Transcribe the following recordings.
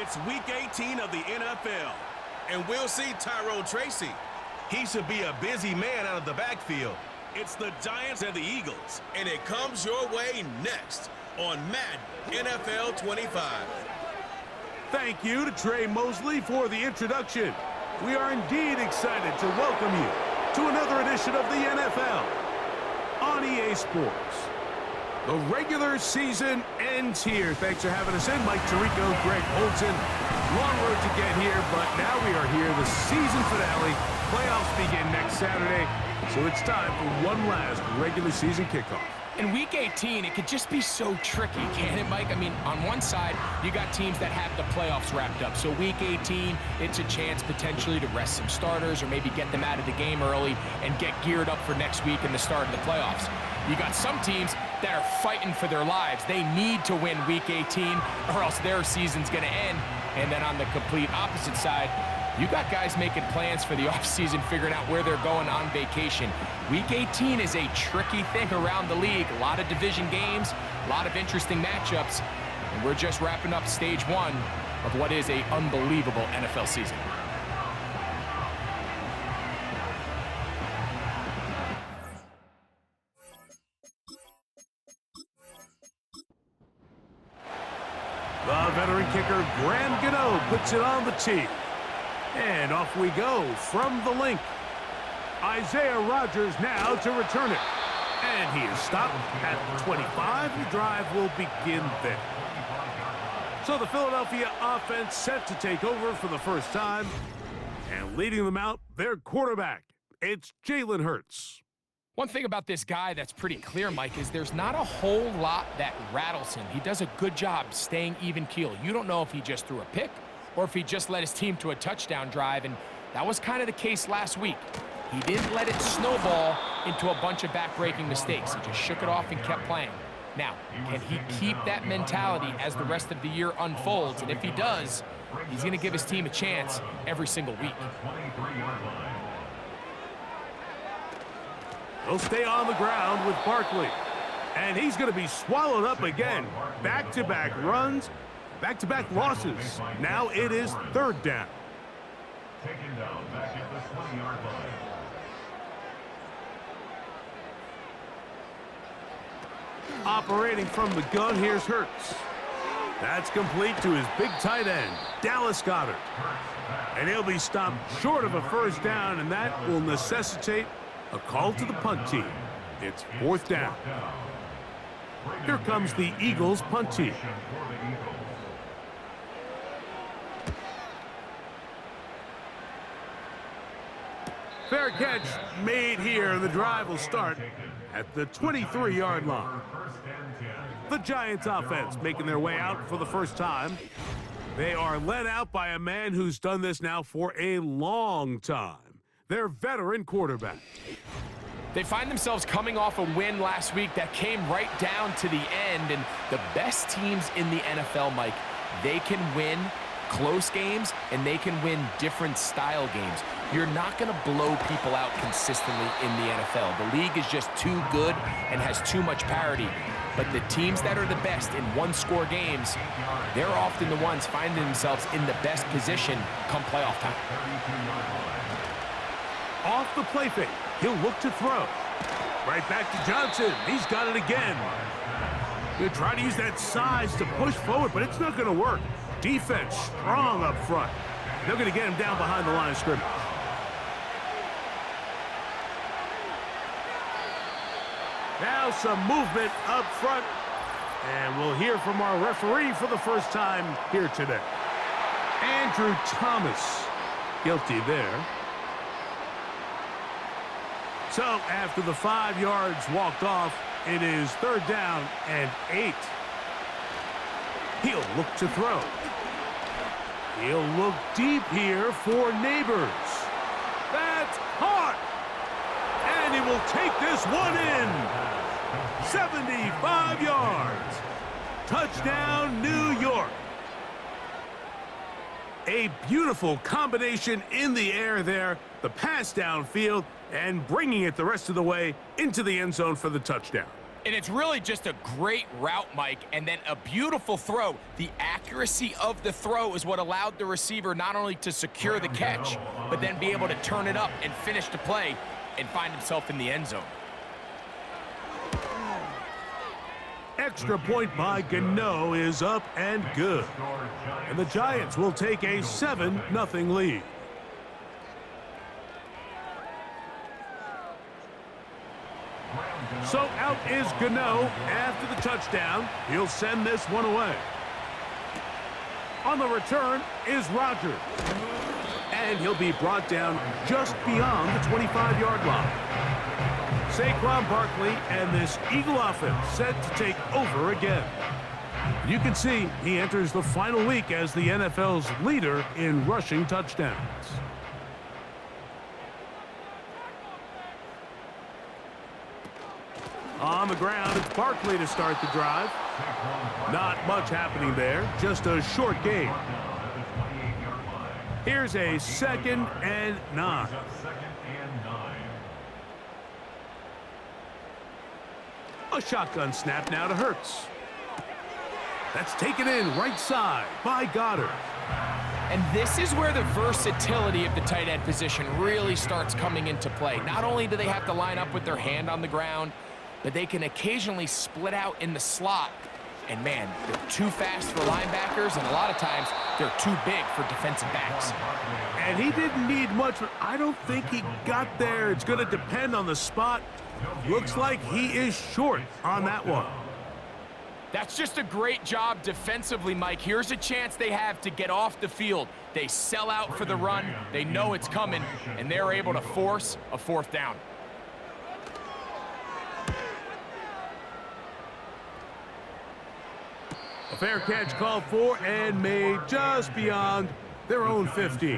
It's Week 18 of the NFL, and we'll see Tyrone Tracy. He should be a busy man out of the backfield. It's the Giants and the Eagles, and it comes your way next on Madden NFL 25. Thank you to Trey Mosley for the introduction. We are indeed excited to welcome you to another edition of the NFL on EA Sports. The regular season ends here. Thanks for having us in. Mike Tirico, Greg Olson. Long road to get here, but now we are here. The season finale. Playoffs begin next Saturday, so it's time for one last regular season kickoff. In Week 18, it could just be so tricky, can't it, Mike? I mean, on one side, you got teams that have the playoffs wrapped up. So Week 18, it's a chance potentially to rest some starters or maybe get them out of the game early and get geared up for next week and the start of the playoffs. You got some teams that are fighting for their lives. They need to win Week 18 or else their season's going to end. And then on the complete opposite side, you got guys making plans for the offseason, figuring out where they're going on vacation. Week 18 is a tricky thing around the league. A lot of division games, a lot of interesting matchups. And we're just wrapping up stage one of what is an unbelievable NFL season. The veteran kicker, Graham Gano, puts it on the tee. And off we go from the link. Isaiah Rodgers now to return it. And he is stopped at 25. The drive will begin there. So the Philadelphia offense set to take over for the first time. And leading them out, their quarterback. It's Jalen Hurts. One thing about this guy that's pretty clear, Mike, is there's not a whole lot that rattles him. He does a good job staying even keel. You don't know if he just threw a pick or if he just led his team to a touchdown drive, and that was kind of the case last week. He didn't let it snowball into a bunch of back-breaking mistakes. He just shook it off and kept playing. Now, can he keep that mentality as the rest of the year unfolds? And if he does, he's going to give his team a chance every single week. He'll stay on the ground with Barkley. And he's going to be swallowed up again. Back-to-back runs, back-to-back losses. Now it is third down. Taken down back at the 20-yard line. Operating from the gun, here's Hurts. That's complete to his big tight end, Dallas Goedert. And he'll be stopped short of a first down, and that will necessitate a call to the punt team. It's fourth down. Here comes the Eagles punt team. Fair catch made here. The drive will start at the 23-yard line. The Giants offense making their way out for the first time. They are led out by a man who's done this now for a long time. Their veteran quarterback. They find themselves coming off a win last week that came right down to the end, and the best teams in the NFL, Mike, they can win close games and they can win different style games. You're not going to blow people out consistently in the NFL. The league is just too good and has too much parity. But the teams that are the best in one-score games, they're often the ones finding themselves in the best position come playoff time. Off the play fake, he'll look to throw. Right back to Johnson. He's got it again. He'll try to use that size to push forward, but it's not going to work. Defense strong up front. They're going to get him down behind the line of scrimmage. Now some movement up front. And we'll hear from our referee for the first time here today. Andrew Thomas, guilty there. So after the 5 yards walked off, it is third down and 8. He'll look to throw. He'll look deep here for Neighbors. That's caught. And he will take this one in. 75 yards. Touchdown, New York. A beautiful combination in the air there. The pass downfield and bringing it the rest of the way into the end zone for the touchdown. And it's really just a great route, Mike, and then a beautiful throw. The accuracy of the throw is what allowed the receiver not only to secure the catch, but then be able to turn it up and finish the play and find himself in the end zone. Extra point by Gano is up and good. And the Giants will take a 7-0 lead. So out is Gano after the touchdown. He'll send this one away. On the return is Rogers. And he'll be brought down just beyond the 25-yard line. Saquon Barkley and this Eagle offense set to take over again. You can see he enters the final week as the NFL's leader in rushing touchdowns. On the ground, it's Barkley to start the drive. Not much happening there, just a short gain. Here's a 2nd and 9. A shotgun snap now to Hurts. That's taken in right side by Goddard. And this is where the versatility of the tight end position really starts coming into play. Not only do they have to line up with their hand on the ground, but they can occasionally split out in the slot. And man, they're too fast for linebackers, and a lot of times they're too big for defensive backs. And he didn't need much, but I don't think he got there. It's going to depend on the spot. Looks like he is short on that one. That's just a great job defensively, Mike. Here's a chance they have to get off the field. They sell out for the run. They know it's coming, and they're able to force a 4th down. A fair catch called for and made just beyond their own 50.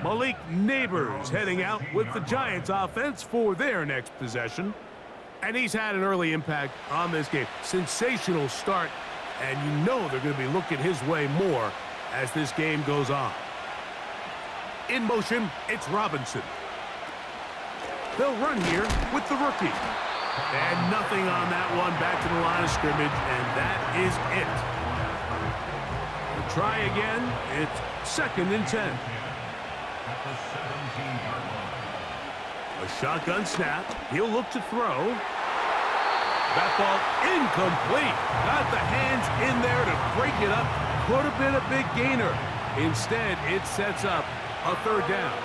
Malik Neighbors heading out with the Giants offense for their next possession. And he's had an early impact on this game. Sensational start, and you know they're going to be looking his way more as this game goes on. In motion, it's Robinson. They'll run here with the rookie. And nothing on that one, back to the line of scrimmage, and that is it. We'll try again. It's 2nd and 10. A shotgun snap. He'll look to throw. That ball incomplete. Got the hands in there to break it up. Could have been a big gainer. Instead, it sets up a 3rd down.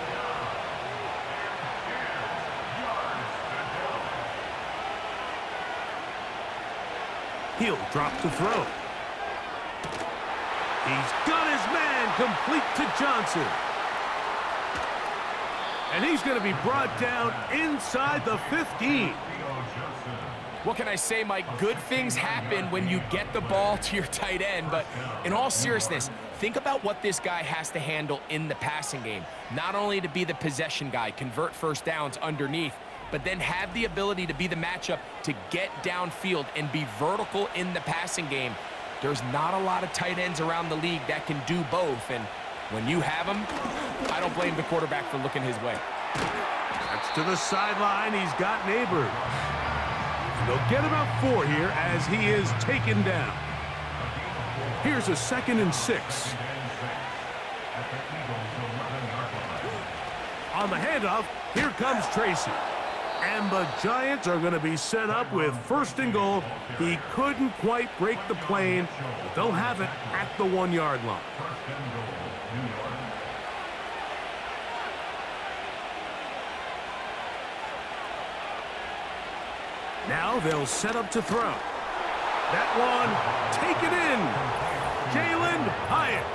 He'll drop to throw. He's got his man complete to Johnson. And he's going to be brought down inside the 15. What can I say, Mike? Good things happen when you get the ball to your tight end, but in all seriousness, think about what this guy has to handle in the passing game. Not only to be the possession guy, convert 1st downs underneath, but then have the ability to be the matchup to get downfield and be vertical in the passing game. There's not a lot of tight ends around the league that can do both, and when you have them, I don't blame the quarterback for looking his way. That's to the sideline. He's got Neighbors. They'll get about 4 here as he is taken down. Here's a 2nd and 6. On the handoff, here comes Tracy. And the Giants are going to be set up with 1st and goal. He couldn't quite break the plane, but they'll have it at the 1-yard line. Now they'll set up to throw. That one taken in. Jalen Hyatt.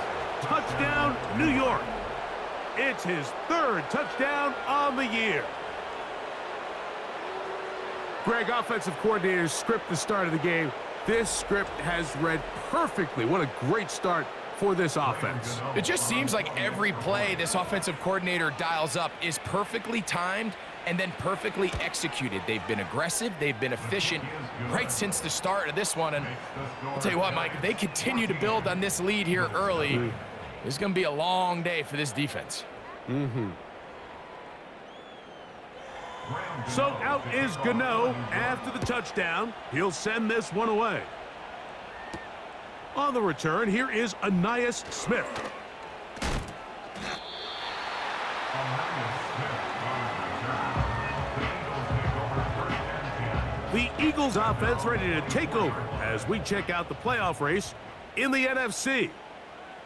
Touchdown, New York. It's his 3rd touchdown on the year. Greg, offensive coordinator's script the start of the game. This script has read perfectly. What a great start for this offense. It just seems like every play this offensive coordinator dials up is perfectly timed and then perfectly executed. They've been aggressive, they've been efficient right since the start of this one. And I'll tell you what, Mike, if they continue to build on this lead here early, it's going to be a long day for this defense. So out is Gano after the touchdown. He'll send this one away. On the return, here is Anais Smith. The Eagles offense ready to take over as we check out the playoff race in the NFC.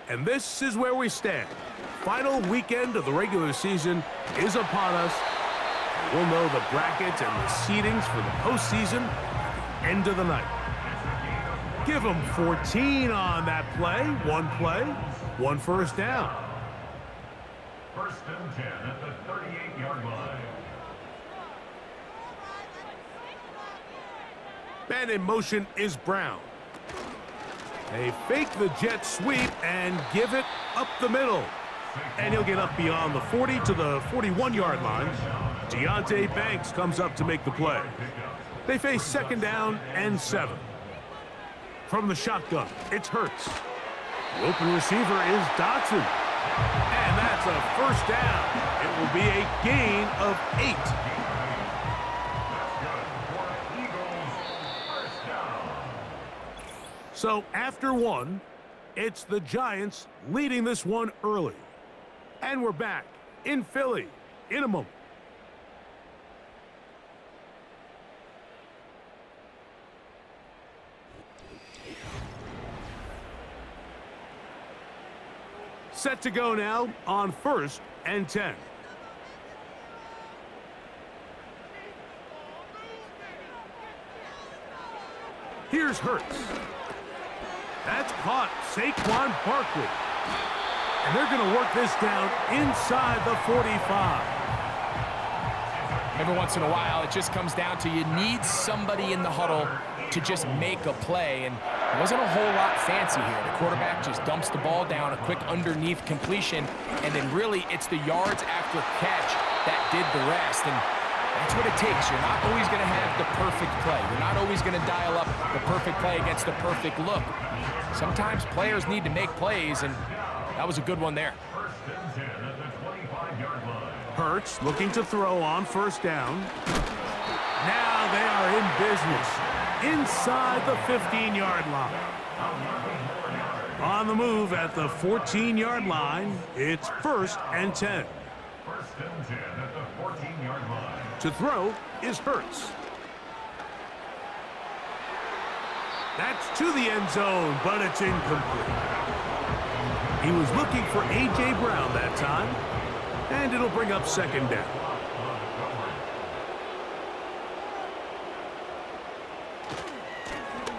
And this is where we stand. Final weekend of the regular season is upon us. We'll know the brackets and the seedings for the postseason at the end of the night. Give them 14 on that play, one first down. First and 10 at the 38-yard line. Man in motion is Brown. They fake the jet sweep and give it up the middle. And he'll get up beyond the 40 to the 41-yard line. Deonte Banks comes up to make the play. They face second down and 7. From the shotgun, it's Hurts. The open receiver is Dotson. And that's a first down. It will be a gain of 8. So after 1, it's the Giants leading this one early. And we're back in Philly in a moment. Set to go now on 1st and 10. Here's Hurts. That's caught Saquon Barkley. And they're going to work this down inside the 45. Every once in a while, it just comes down to you need somebody in the huddle to just make a play. And it wasn't a whole lot fancy here. The quarterback just dumps the ball down, a quick underneath completion, and then really it's the yards after catch that did the rest. And that's what it takes. You're not always going to have the perfect play. You're not always going to dial up the perfect play against the perfect look. Sometimes players need to make plays, and that was a good one there. Hurts looking to throw on first down. Now they are in business inside the 15-yard line. On the move at the 14-yard line, it's 1st and 10. First and 10 at the 14-yard line. To throw is Hurts. That's to the end zone, but it's incomplete. He was looking for A.J. Brown that time, and it'll bring up second down.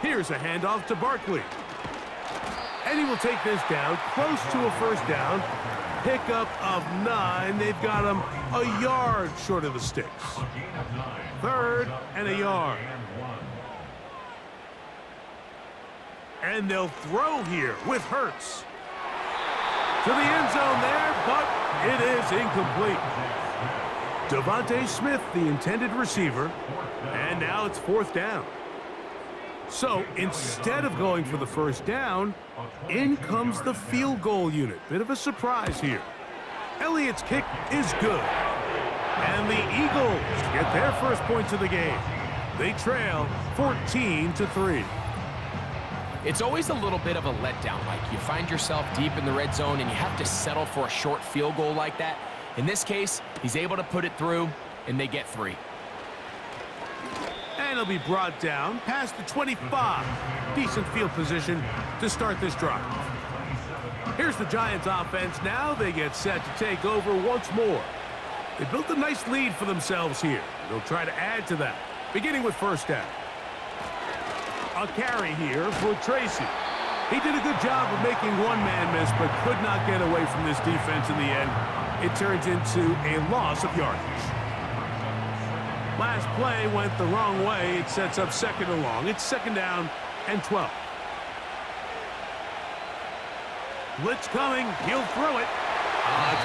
Here's a handoff to Barkley. And he will take this down close to a first down. Pickup of 9. They've got him a yard short of the sticks. 3rd and a yard. And they'll throw here with Hurts. To the end zone there, but it is incomplete. Devontae Smith, the intended receiver, and now it's 4th down. So instead of going for the first down, in comes the field goal unit. Bit of a surprise here. Elliott's kick is good. And the Eagles get their first points of the game. They trail 14-3. It's always a little bit of a letdown, Mike. You find yourself deep in the red zone and you have to settle for a short field goal like that. In this case, he's able to put it through, and they get 3. And he'll be brought down past the 25. Decent field position to start this drive. Here's the Giants offense now. They get set to take over once more. They built a nice lead for themselves here. They'll try to add to that, beginning with first down. A carry here for Tracy. He did a good job of making one man miss, but could not get away from this defense in the end. It turns into a loss of yardage. Last play went the wrong way. It sets up second and long. It's second down and 12. Blitz coming. He'll throw it.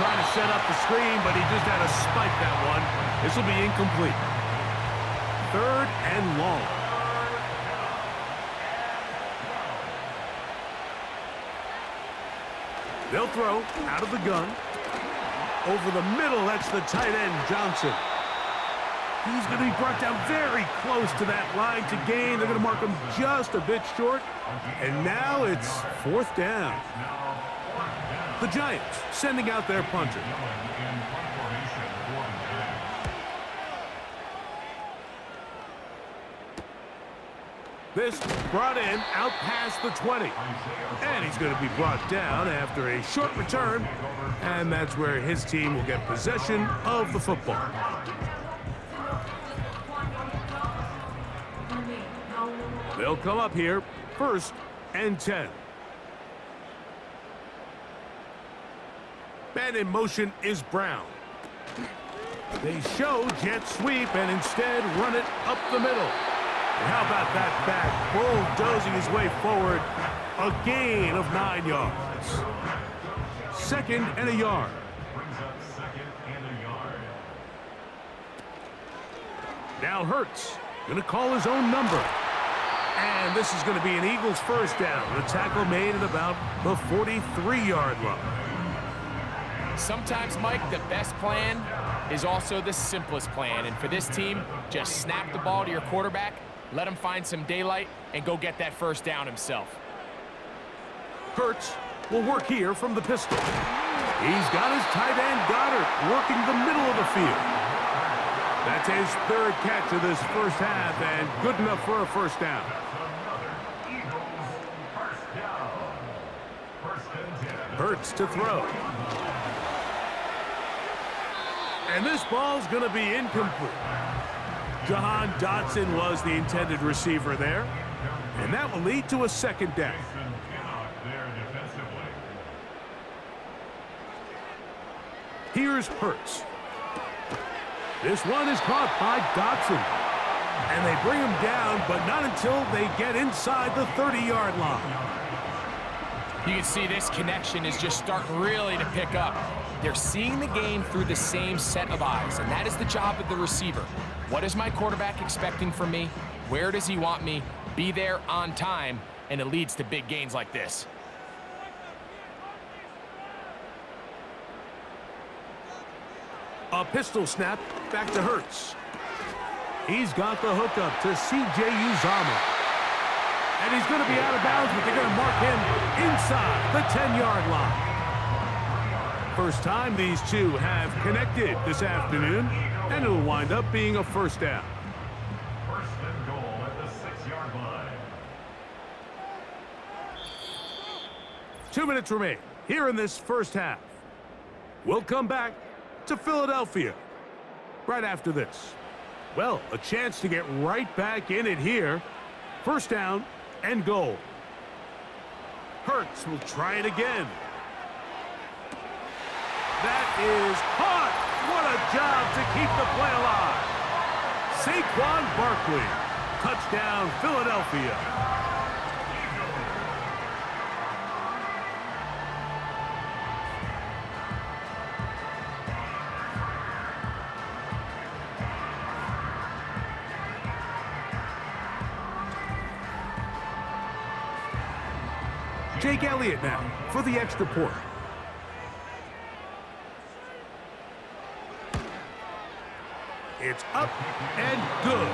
Trying to set up the screen, but he just had to spike that one. This will be incomplete. 3rd and long. They'll throw out of the gun. Over the middle, that's the tight end, Johnson. He's going to be brought down very close to that line to gain. They're going to mark him just a bit short. And now it's 4th down. The Giants sending out their punter. This brought in out past the 20. And he's going to be brought down after a short return. And that's where his team will get possession of the football. They'll come up here, 1st and 10. Man in motion is Brown. They show jet sweep and instead run it up the middle. And how about that back bulldozing his way forward? A gain of 9 yards. 2nd and a yard. Now Hurts going to call his own number. And this is going to be an Eagles 1st down. The tackle made at about the 43-yard line. Sometimes, Mike, the best plan is also the simplest plan. And for this team, just snap the ball to your quarterback, let him find some daylight, and go get that 1st down himself. Hurts will work here from the pistol. He's got his tight end Goddard working the middle of the field. That's his 3rd catch of this 1st half, and good enough for a 1st down. Hurts to throw. And this ball's going to be incomplete. Jahan Dotson was the intended receiver there. And that will lead to a 2nd down. Here's Hurts. This one is caught by Dotson. And they bring him down, but not until they get inside the 30-yard line. You can see this connection is just starting really to pick up. They're seeing the game through the same set of eyes, and that is the job of the receiver. What is my quarterback expecting from me? Where does he want me? Be there on time, and it leads to big gains like this. A pistol snap back to Hurts. He's got the hookup to C.J. Uzomah. And he's going to be out of bounds, but they're going to mark him inside the 10-yard line. First time these two have connected this afternoon, and it'll wind up being a 1st down. 1st and goal at the 6-yard line. 2 minutes remain here in this 1st half. We'll come back to Philadelphia right after this. Well, a chance to get right back in it here. 1st down and goal. Hurts will try it again. That is caught. What a job to keep the play alive. Saquon Barkley. Touchdown, Philadelphia. Jake Elliott now for the extra point. It's up and good.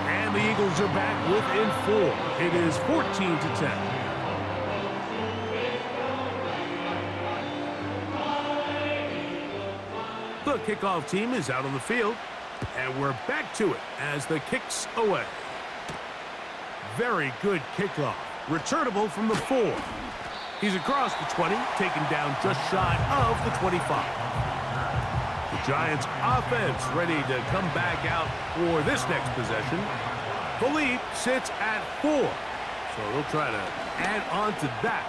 And the Eagles are back within 4. It is 14-10. The kickoff team is out on the field. And we're back to it as the kick's away. Very good kickoff. Returnable from the 4. He's across the 20, taken down just shy of the 25. The Giants offense ready to come back out for this next possession. The lead sits at 4. So they'll try to add on to that.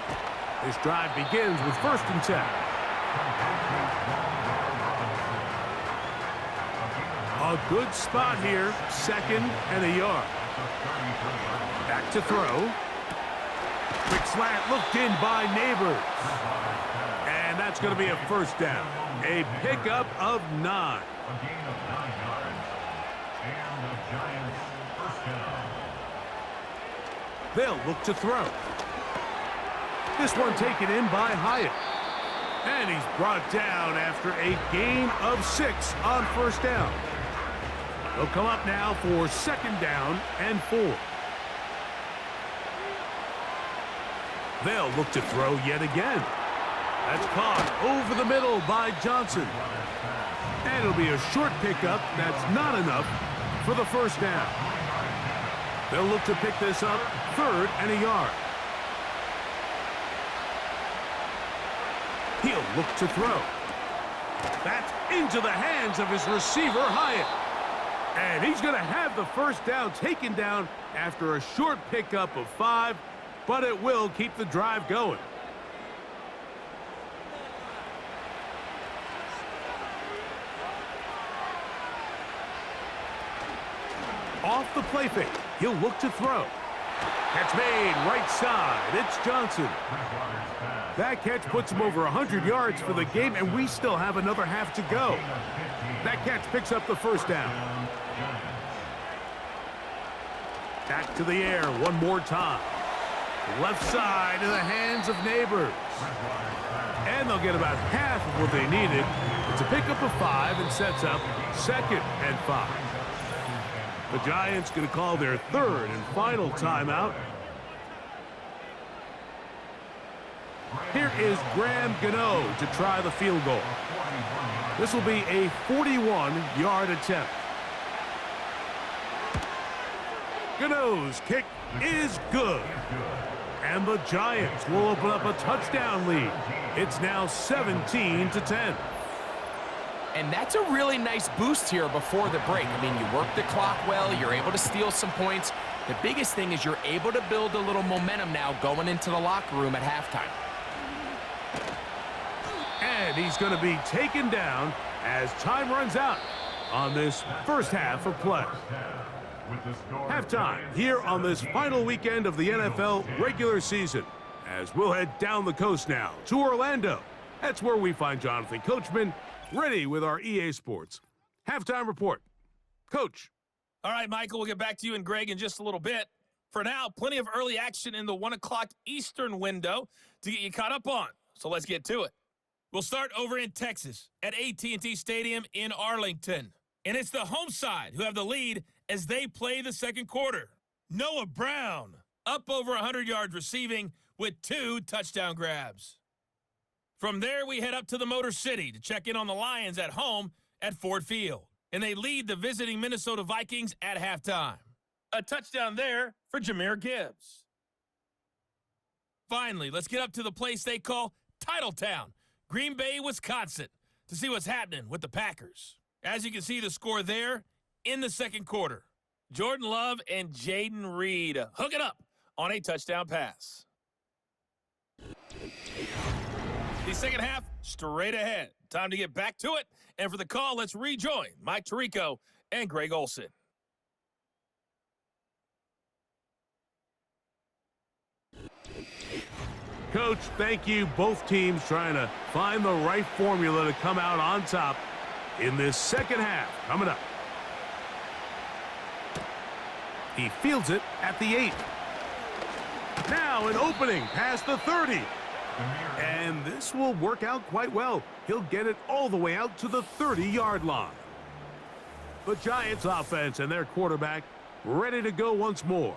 This drive begins with 1st and 10. A good spot here, 2nd and a yard. Back to throw. Quick slant looked in by Neighbors. And that's going to be a 1st down. A pickup of 9. A gain of 9 yards. And the Giants 1st down. They'll look to throw. This one taken in by Hyatt. And he's brought down after a gain of 6 on 1st down. They'll come up now for 2nd down and 4. They'll look to throw yet again. That's caught over the middle by Johnson. And it'll be a short pickup. That's not enough for the 1st down. They'll look to pick this up 3rd and a yard. He'll look to throw. That's into the hands of his receiver, Hyatt. And he's going to have the 1st down taken down after a short pickup of 5, but it will keep the drive going. Off the play fake, he'll look to throw. Catch made right side. It's Johnson. That catch puts him over 100 yards for the game, and we still have another half to go. That catch picks up the 1st down. Back to the air one more time. Left side in the hands of Neighbors. And they'll get about half of what they needed. It's a pickup of 5 and sets up 2nd and 5. The Giants going to call their 3rd and final timeout. Here is Graham Gano to try the field goal. This will be a 41-yard attempt. Gano's kick is good. And the Giants will open up a touchdown lead. It's now 17-10. And that's a really nice boost here before the break. I mean, you work the clock well, you're able to steal some points. The biggest thing is you're able to build a little momentum now going into the locker room at halftime. And he's going to be taken down as time runs out on this 1st half of play. Halftime here on this final weekend of the NFL regular season, as we'll head down the coast now to Orlando. That's where we find Jonathan Coachman ready with our EA Sports halftime report. Coach. All right, Michael, we'll get back to you and Greg in just a little bit. For now, plenty of early action in the 1 o'clock Eastern window to get you caught up on. So let's get to it. We'll start over in Texas at AT&T Stadium in Arlington. And it's the home side who have the lead as they play the 2nd quarter. Noah Brown up over 100 yards receiving with 2 touchdown grabs. From there, we head up to the Motor City to check in on the Lions at home at Ford Field. And they lead the visiting Minnesota Vikings at halftime. A touchdown there for Jahmyr Gibbs. Finally, let's get up to the place they call Titletown, Green Bay, Wisconsin, to see what's happening with the Packers. As you can see, the score there in the 2nd quarter. Jordan Love and Jaden Reed hook it up on a touchdown pass. The 2nd half, straight ahead. Time to get back to it. And for the call, let's rejoin Mike Tirico and Greg Olson. Coach, thank you. Both teams trying to find the right formula to come out on top in this 2nd half. Coming up. He fields it at the 8. Now an opening past the 30. And this will work out quite well. He'll get it all the way out to the 30-yard line. The Giants offense and their quarterback ready to go once more.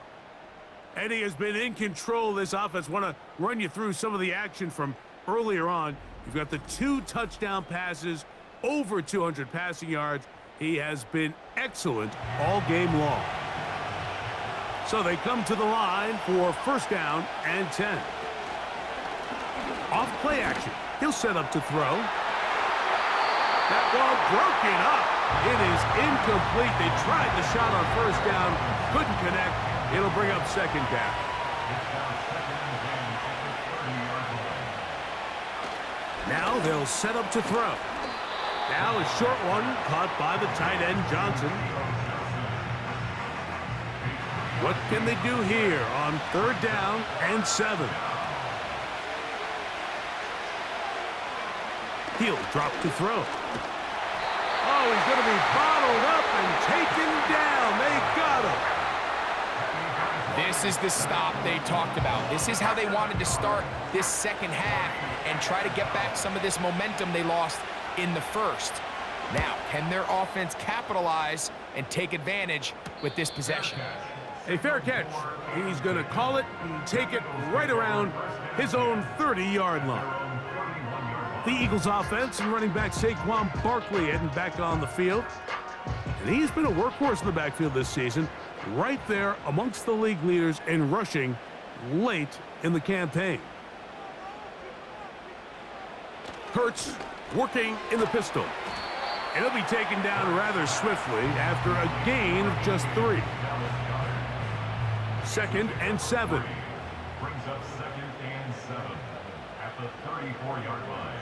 And he has been in control of this offense. Want to run you through some of the action from earlier on. You've got the 2 touchdown passes, over 200 passing yards. He has been excellent all game long. So they come to the line for 1st down and 10. Off play action. He'll set up to throw. That ball broken up. It is incomplete. They tried the shot on 1st down. Couldn't connect. It'll bring up 2nd down. Now they'll set up to throw. Now a short one caught by the tight end Johnson. What can they do here on 3rd down and 7? He'll drop to throw. Oh, he's going to be bottled up and taken down. They got him. This is the stop they talked about. This is how they wanted to start this 2nd half and try to get back some of this momentum they lost in the 1st. Now, can their offense capitalize and take advantage with this possession. A fair catch. He's going to call it and take it right around his own 30-yard line. The Eagles offense and running back Saquon Barkley heading back on the field. And he's been a workhorse in the backfield this season, right there amongst the league leaders in rushing late in the campaign. Hurts working in the pistol. And he'll be taken down rather swiftly after a gain of just 3. 2nd and 7. Brings up 2nd and 7 at the 34-yard line.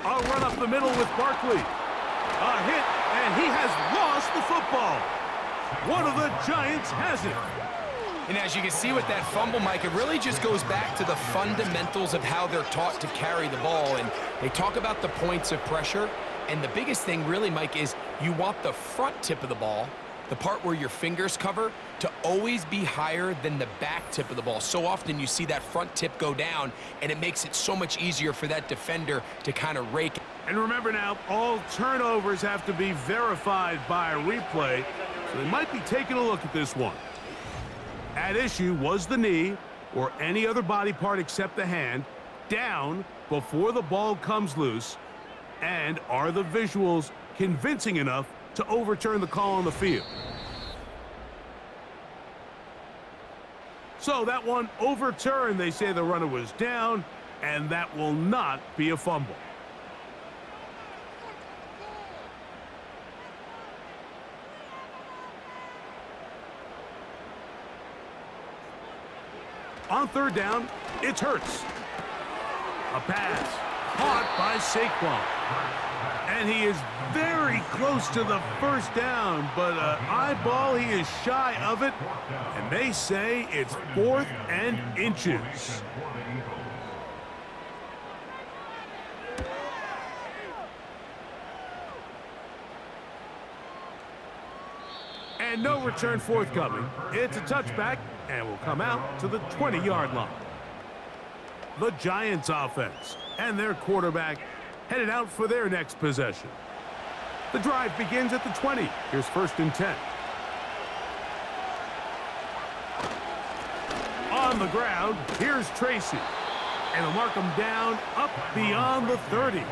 A run up the middle with Barkley. A hit, and he has lost the football. One of the Giants has it. And as you can see with that fumble, Mike, it really just goes back to the fundamentals of how they're taught to carry the ball. And they talk about the points of pressure. And the biggest thing really, Mike, is you want the front tip of the ball, the part where your fingers cover, to always be higher than the back tip of the ball. So often you see that front tip go down, and it makes it so much easier for that defender to kind of rake. And remember now, all turnovers have to be verified by a replay, so they might be taking a look at this one. At issue was the knee, or any other body part except the hand, down before the ball comes loose. And are the visuals convincing enough to overturn the call on the field? So that one overturned. They say the runner was down, and that will not be a fumble. On 3rd down, it's Hurts. A pass caught by Saquon. And he is very close to the first down, but eyeball, he is shy of it. And they say it's 4th and inches. And no return forthcoming. It's a touchback and will come out to the 20-yard line. The Giants offense and their quarterback headed out for their next possession. The drive begins at the 20. Here's 1st and 10. On the ground, here's Tracy. And he'll mark him down up beyond the 30.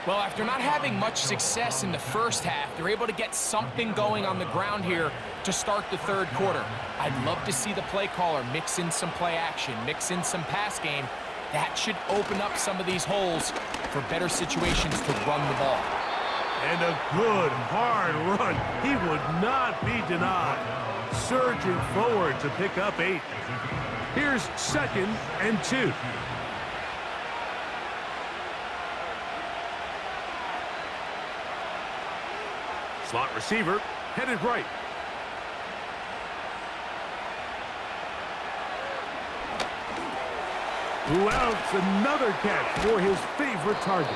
Well, after not having much success in the first half, they're able to get something going on the ground here to start the 3rd quarter. I'd love to see the play caller mix in some play action, mix in some pass game. That should open up some of these holes for better situations to run the ball. And a good, hard run. He would not be denied. Surging forward to pick up 8. Here's 2nd and 2. Slot receiver headed right. Louds another catch for his favorite target.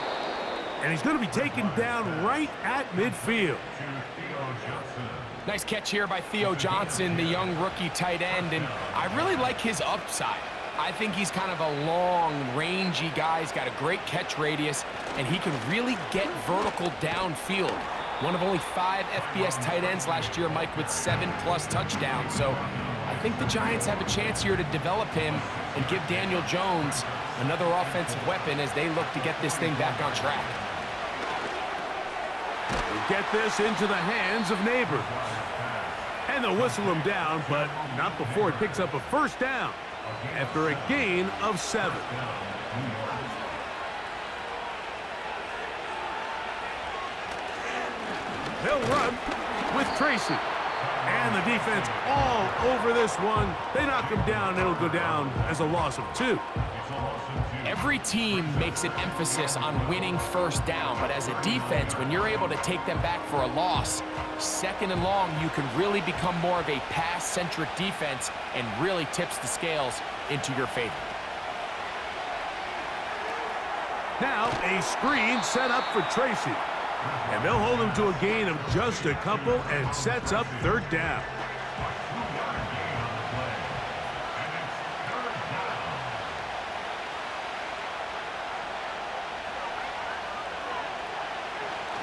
And he's going to be taken down right at midfield. Nice catch here by Theo Johnson, the young rookie tight end, and I really like his upside. I think he's kind of a long, rangy guy. He's got a great catch radius, and he can really get vertical downfield. One of only 5 FBS tight ends last year, Mike, with 7+ touchdowns. So I think the Giants have a chance here to develop him and give Daniel Jones another offensive weapon as they look to get this thing back on track. We'll get this into the hands of Neighbors. And they'll whistle him down, but not before it picks up a 1st down after a gain of 7. They'll run with Tracy. And the defense all over this one. They knock him down, and it'll go down as a loss of 2. Every team makes an emphasis on winning 1st down, but as a defense, when you're able to take them back for a loss, 2nd and long, you can really become more of a pass-centric defense and really tips the scales into your favor. Now a screen set up for Tracy. And they'll hold him to a gain of just a couple and sets up 3rd down.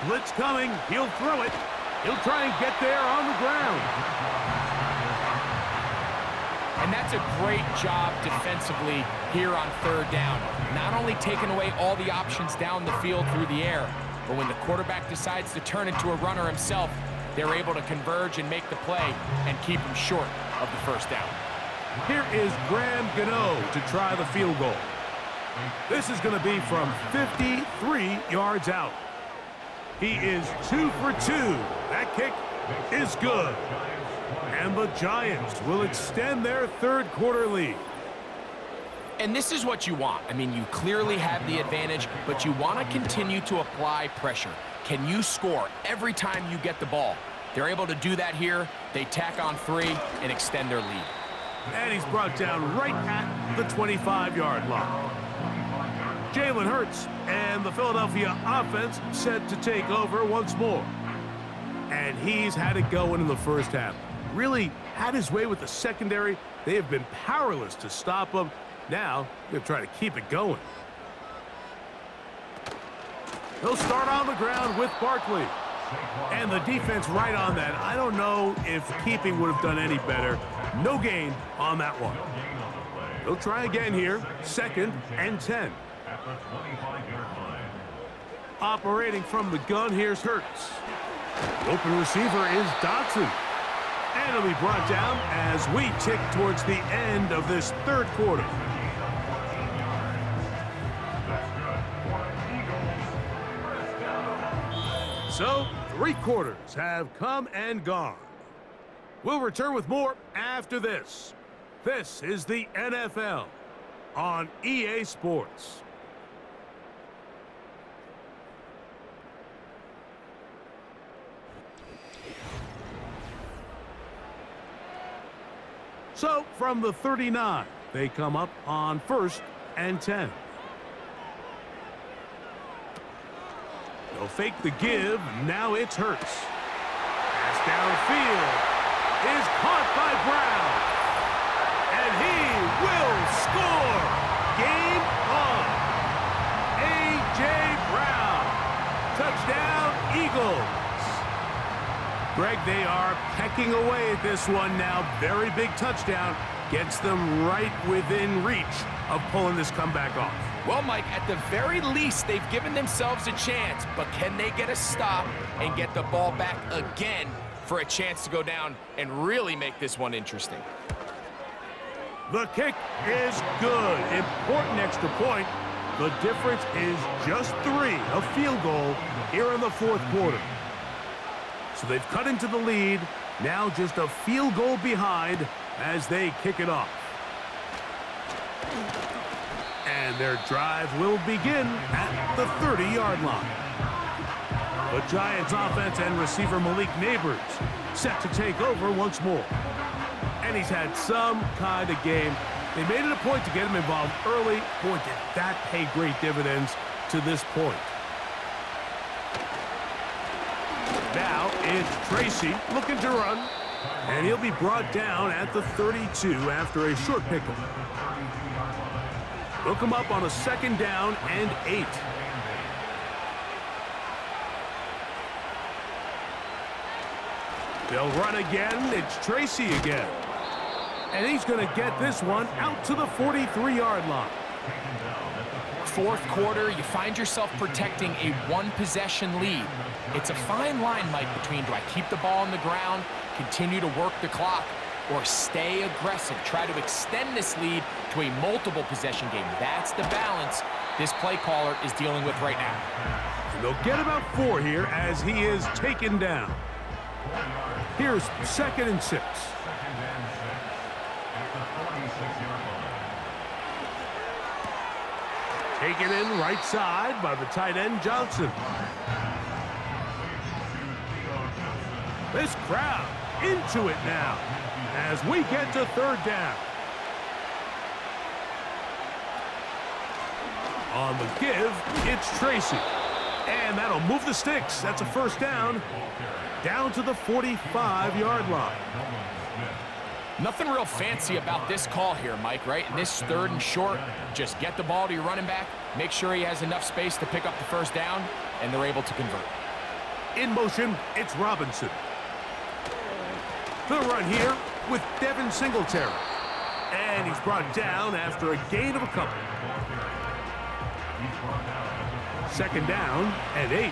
Blitz coming. He'll throw it. He'll try and get there on the ground. And that's a great job defensively here on third down. Not only taking away all the options down the field through the air, but when the quarterback decides to turn into a runner himself, they're able to converge and make the play and keep him short of the first down. Here is Graham Gano to try the field goal. This is going to be from 53 yards out. He is 2 for 2. That kick is good. And the Giants will extend their third quarter lead. And this is what you want. I mean, you clearly have the advantage, but you want to continue to apply pressure. Can you score every time you get the ball? They're able to do that here. They tack on 3 and extend their lead. And he's brought down right at the 25-yard line. Jalen Hurts and the Philadelphia offense set to take over once more. And he's had it going in the first half. Really had his way with the secondary. They have been powerless to stop him. Now, they're trying to keep it going. He'll start on the ground with Barkley. And the defense right on that. I don't know if keeping would have done any better. No gain on that one. They'll try again here. 2nd and 10. Operating from the gun, here's Hurts. Open receiver is Dotson. And it'll be brought down as we tick towards the end of this third quarter. So, 3 quarters have come and gone. We'll return with more after this. This is the NFL on EA Sports. So, from the 39, they come up on 1st and 10. They'll fake the give. Now it's Hurts. Pass downfield is caught by Brown. And he will score. Game on. A.J. Brown. Touchdown, Eagles. Greg, they are pecking away at this one now. Very big touchdown. Gets them right within reach of pulling this comeback off. Well, Mike, at the very least, they've given themselves a chance, but can they get a stop and get the ball back again for a chance to go down and really make this one interesting? The kick is good. Important extra point. The difference is just 3, a field goal here in the fourth quarter. So they've cut into the lead. Now just a field goal behind as they kick it off. And their drive will begin at the 30-yard line. The Giants offense and receiver Malik Neighbors set to take over once more. And he's had some kind of game. They made it a point to get him involved early. Boy, did that pay great dividends to this point. Now it's Tracy looking to run. And he'll be brought down at the 32 after a short pickup. They'll come up on a 2nd down and 8. They'll run again. It's Tracy again. And he's going to get this one out to the 43-yard line. Fourth quarter, you find yourself protecting a 1-possession lead. It's a fine line, Mike, between do I keep the ball on the ground, continue to work the clock, or stay aggressive, try to extend this lead to a multiple possession game. That's the balance this play caller is dealing with right now. And they'll get about 4 here as he is taken down. Here's 2nd and 6. Taken in right side by the tight end, Johnson. This crowd into it now as we get to 3rd down. On the give, it's Tracy. And that'll move the sticks. That's a 1st down. Down to the 45-yard line. Nothing real fancy about this call here, Mike, right? In this 3rd and short, just get the ball to your running back, make sure he has enough space to pick up the 1st down, and they're able to convert. In motion, it's Robinson. The run here with Devin Singletary. And he's brought down after a gain of a couple. Second down and 8.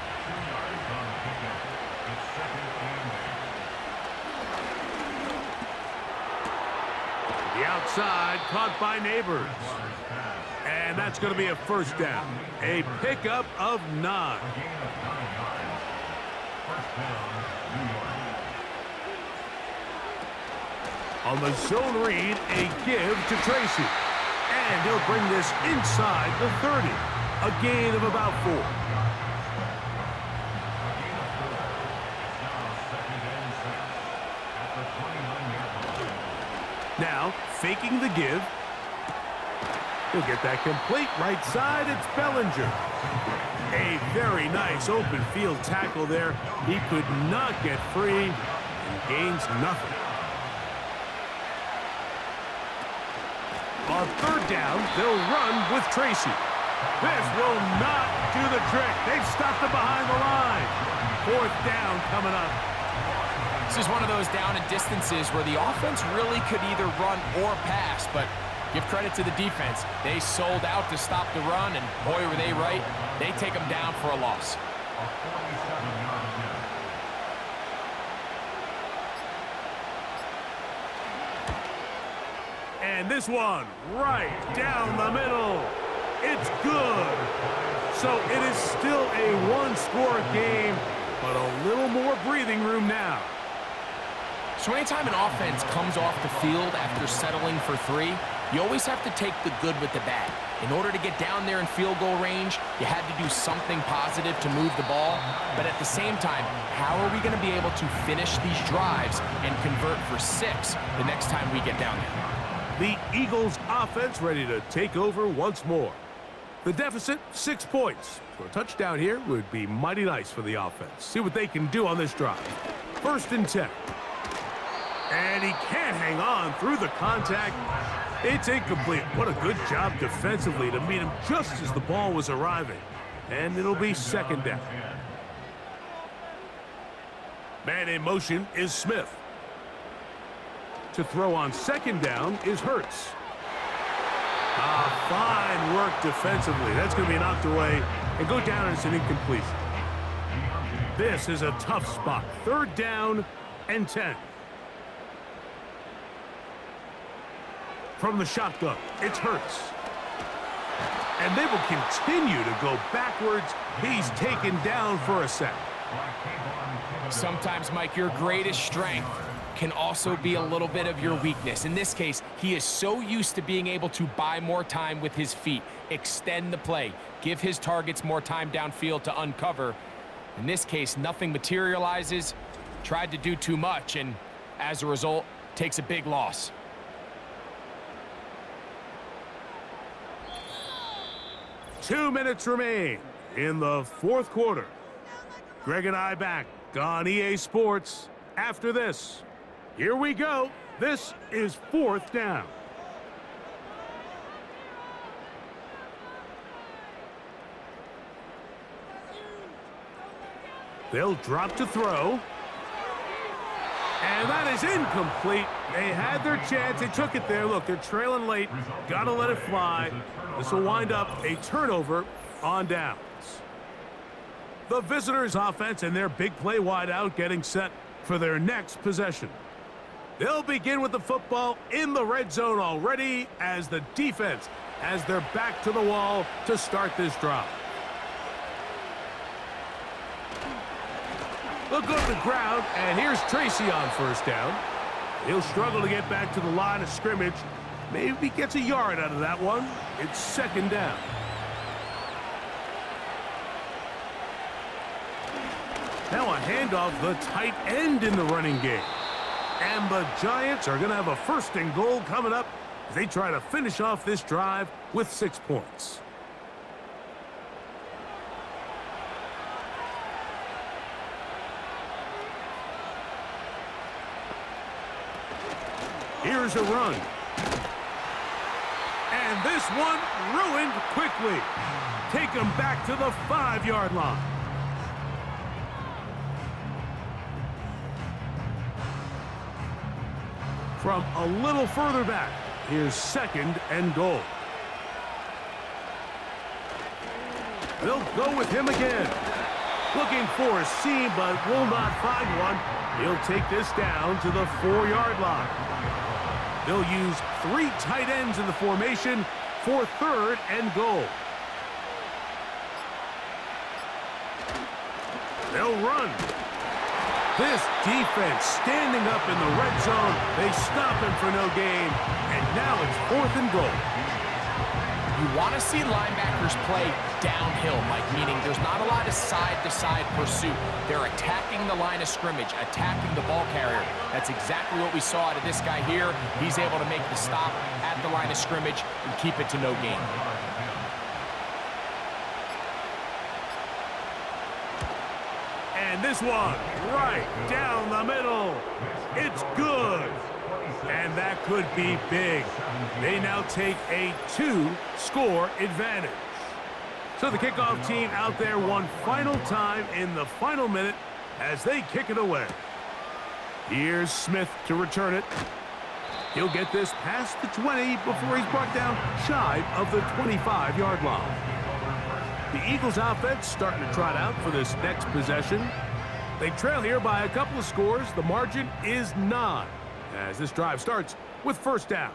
The outside caught by Neighbors. And that's going to be a first down. A pickup of 9. On the zone read, a give to Tracy. And he'll bring this inside the 30. A gain of about 4. Now, faking the give. He'll get that complete right side. It's Bellinger. A very nice open field tackle there. He could not get free and gains nothing. On third down, they'll run with Tracy. This will not do the trick. They've stopped him behind the line. Fourth down coming up. This is one of those down and distances where the offense really could either run or pass, but give credit to the defense. They sold out to stop the run, and boy, were they right. They take them down for a loss. And this one right down the middle. It's good. So it is still a one-score game, but a little more breathing room now. So anytime an offense comes off the field after settling for 3, you always have to take the good with the bad. In order to get down there in field goal range, you had to do something positive to move the ball. But at the same time, how are we going to be able to finish these drives and convert for 6 the next time we get down there? The Eagles offense ready to take over once more. The deficit, 6 points. So a touchdown here would be mighty nice for the offense. See what they can do on this drive. First and 10. And he can't hang on through the contact. It's incomplete. What a good job defensively to meet him just as the ball was arriving. And it'll be second down. Man in motion is Smith. To throw on second down is Hurts. Fine work defensively. That's going to be knocked away and go down as an incompletion. This is a tough spot. Third down and 10. From the shotgun, it's Hurts. And they will continue to go backwards. He's taken down for a sack. Sometimes, Mike, your greatest strength can also be a little bit of your weakness. In this case, he is so used to being able to buy more time with his feet, extend the play, give his targets more time downfield to uncover. In this case, nothing materializes, tried to do too much, and as a result, takes a big loss. Two minutes remain in the fourth quarter. Greg and I back on EA Sports after this. Here we go. This is fourth down. They'll drop to throw. And that is incomplete. They had their chance. They took it there. Look, they're trailing late. Got to let it fly. This will wind up a turnover on downs. The visitors' offense and their big play wideout getting set for their next possession. They'll begin with the football in the red zone already as the defense has their back to the wall to start this drive. They'll go to the ground, and here's Tracy on first down. He'll struggle to get back to the line of scrimmage. Maybe gets a yard out of that one. It's second down. Now a handoff, the tight end in the running game. And the Giants are going to have a first and goal coming up as they try to finish off this drive with 6 points. Here's a run. And this one ruined quickly. Take them back to the 5-yard line. From a little further back, here's 2nd and goal. They'll go with him again. Looking for a seam, but will not find one. He'll take this down to the 4-yard line. They'll use 3 tight ends in the formation for 3rd and goal. They'll run. This defense standing up in the red zone. They stop him for no gain, and now it's 4th and goal. You want to see linebackers play downhill, Mike, meaning there's not a lot of side-to-side pursuit. They're attacking the line of scrimmage, attacking the ball carrier. That's exactly what we saw out of this guy here. He's able to make the stop at the line of scrimmage and keep it to no gain. And this one, right down the middle. It's good. And that could be big. They now take a 2-score advantage. So the kickoff team out there one final time in the final minute as they kick it away. Here's Smith to return it. He'll get this past the 20 before he's brought down shy of the 25-yard line. The Eagles offense starting to trot out for this next possession. They trail here by a couple of scores. The margin is 9 as this drive starts with 1st down.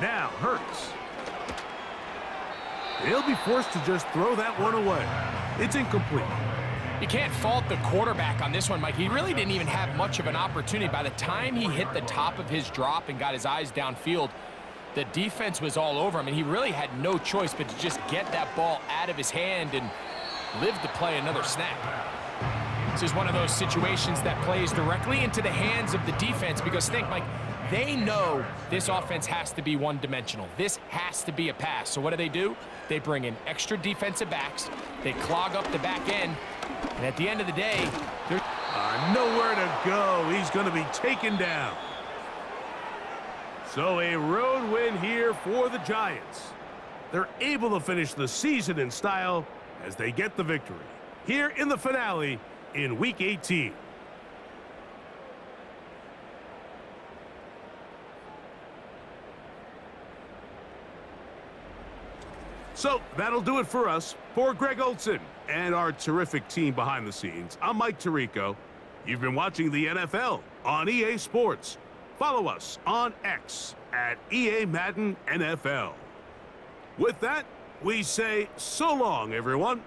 Now Hurts. He'll be forced to just throw that one away. It's incomplete. You can't fault the quarterback on this one, Mike. He really didn't even have much of an opportunity. By the time he hit the top of his drop and got his eyes downfield, the defense was all over him, and he really had no choice but to just get that ball out of his hand and live to play another snap. This is one of those situations that plays directly into the hands of the defense because think, Mike, they know this offense has to be one-dimensional. This has to be a pass. So what do? They bring in extra defensive backs. They clog up the back end. And at the end of the day, there's nowhere to go. He's going to be taken down. So a road win here for the Giants. They're able to finish the season in style as they get the victory here in the finale in Week 18. So that'll do it for us. For Greg Olson and our terrific team behind the scenes, I'm Mike Tirico. You've been watching the NFL on EA Sports. Follow us on X at EA Madden NFL. With that, we say so long, everyone.